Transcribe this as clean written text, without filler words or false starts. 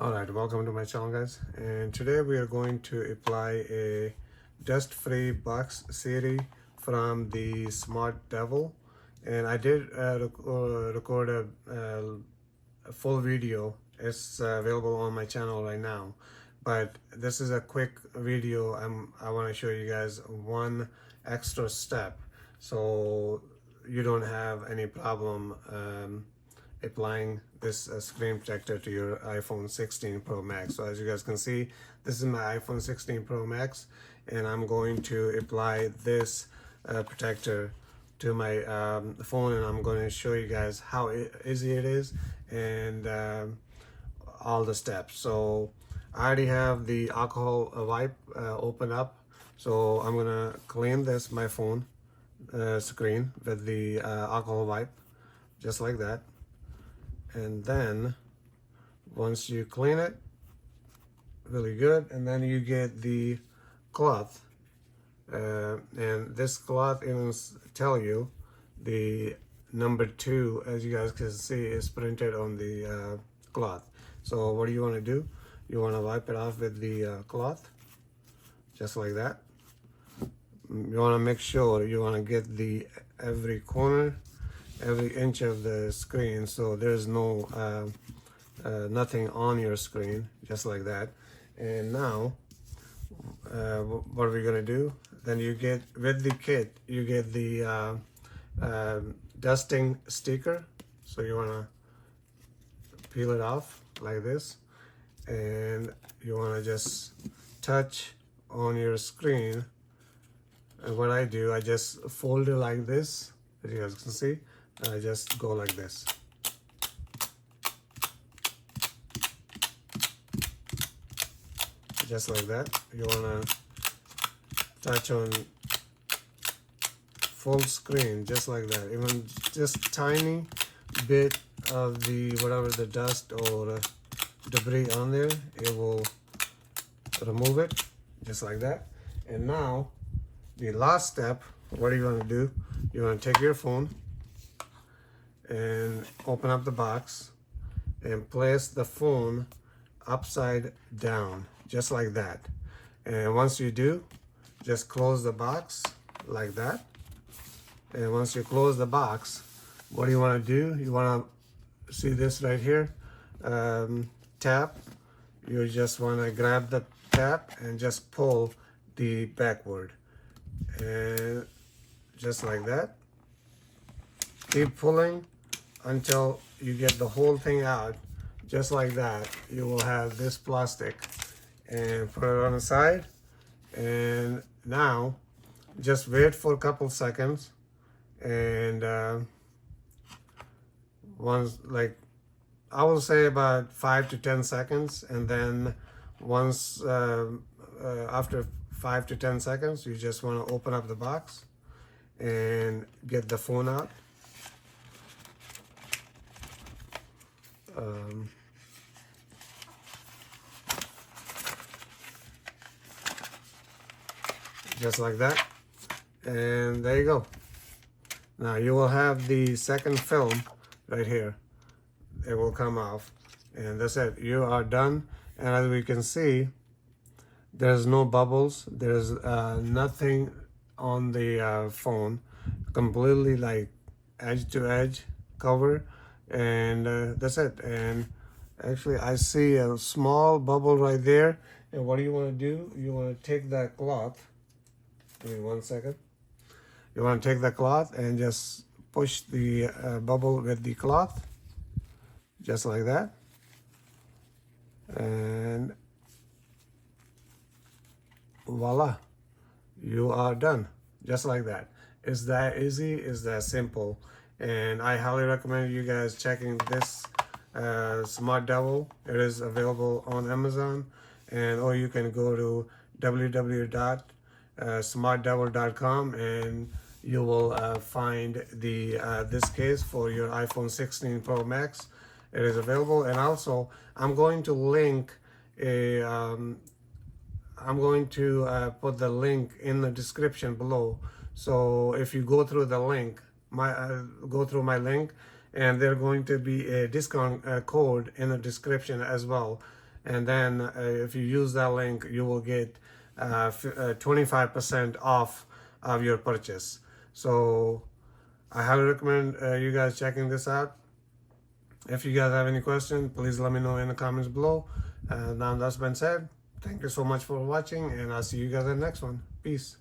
Alright, welcome to my channel, guys, and today we are going to apply a dust-free box series from the SmartDevil. And I did record a full video. It's available on my channel right now, but this is a quick video. I want to show you guys one extra step so you don't have any problem applying this screen protector to your iPhone 16 Pro Max. So as you guys can see, this is my iPhone 16 Pro Max, and I'm going to apply this protector to my phone, and I'm going to show you guys how easy it is and all the steps. So I already have the alcohol wipe open up, so I'm gonna clean my phone screen with the alcohol wipe, just like that. And then once you clean it really good, and then you get the cloth, and this cloth even tell you the number 2, as you guys can see, is printed on the cloth. So what do you want to do? You want to wipe it off with the cloth, just like that. You want to make sure you want to get the every corner, every inch of the screen, so there's no nothing on your screen, just like that. And now what are we gonna do? Then you get, with the kit, you get the dusting sticker. So you want to peel it off like this, and you want to just touch on your screen. And what I do, I just fold it like this, as you guys can see. I just go like this. Just like that. You want to touch on full screen, just like that. Even just tiny bit of the whatever the dust or debris on there, it will remove it, just like that. And now the last step, what are you going to do? You want to take your phone and open up the box and place the phone upside down, just like that. And once you do, just close the box like that. And once you close the box, what do you want to do? You want to see this right here, tab. You just want to grab the tab and just pull the backward, and just like that. Keep pulling until you get the whole thing out, just like that. You will have this plastic, and put it on the side. And now just wait for a couple seconds, and once, like, I will say about 5 to 10 seconds, and then once after 5 to 10 seconds, you just want to open up the box and get the phone out. Just like that, and there you go. Now you will have the second film right here. It will come off, and that's it. You are done. And as we can see, there's no bubbles, there's nothing on the phone, completely like edge to edge cover, and that's it. And actually I see a small bubble right there. And what do you want to do? You want to take that cloth, give me 1 second. You want to take the cloth and just push the bubble with the cloth, just like that. And voila, you are done, just like that. It's that easy, it's that simple. And I highly recommend you guys checking this SmartDevil. It is available on Amazon, and or you can go to www.smartdevil.com, and you will find the this case for your iPhone 16 Pro Max. It is available. And also I'm going to link a I'm going to put the link in the description below. So if you go through the link, go through my link, and there's going to be a discount code in the description as well. and then if you use that link, you will get 25% off of your purchase. So I highly recommend you guys checking this out. If you guys have any questions, please let me know in the comments below. Now that's been said, thank you so much for watching, and I'll see you guys in the next one. Peace.